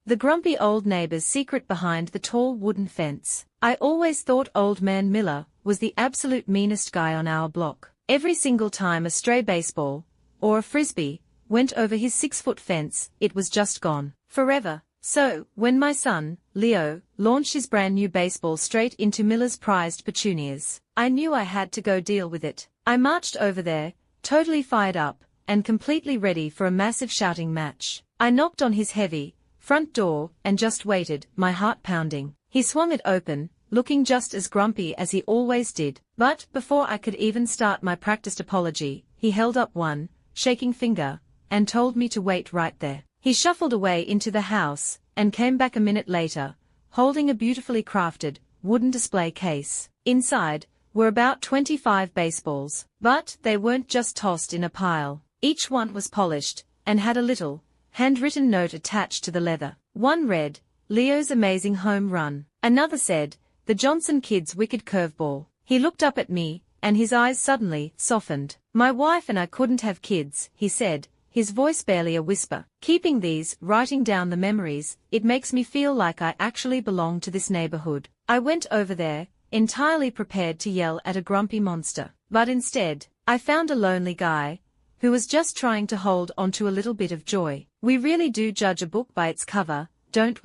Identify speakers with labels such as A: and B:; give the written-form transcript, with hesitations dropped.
A: The grumpy old neighbor's secret behind the tall wooden fence. I always thought Old Man Miller was the absolute meanest guy on our block. Every single time a stray baseball, or a frisbee, went over his 6-foot fence, it was just gone. Forever. So, when my son, Leo, launched his brand new baseball straight into Miller's prized petunias, I knew I had to go deal with it. I marched over there, totally fired up, and completely ready for a massive shouting match. I knocked on his heavy front door and just waited, my heart pounding. He swung it open, looking just as grumpy as he always did. But before I could even start my practiced apology, he held up one shaking finger and told me to wait right there. He shuffled away into the house and came back a minute later, holding a beautifully crafted wooden display case. Inside were about 25 baseballs, but they weren't just tossed in a pile. Each one was polished and had a little handwritten note attached to the leather. One read, "Leo's amazing home run." Another said, "The Johnson kid's wicked curveball." He looked up at me, and his eyes suddenly softened. "My wife and I couldn't have kids," he said, his voice barely a whisper. "Keeping these, writing down the memories, it makes me feel like I actually belong to this neighborhood." I went over there, entirely prepared to yell at a grumpy monster. But instead, I found a lonely guy who was just trying to hold on to a little bit of joy. We really do judge a book by its cover, don't we?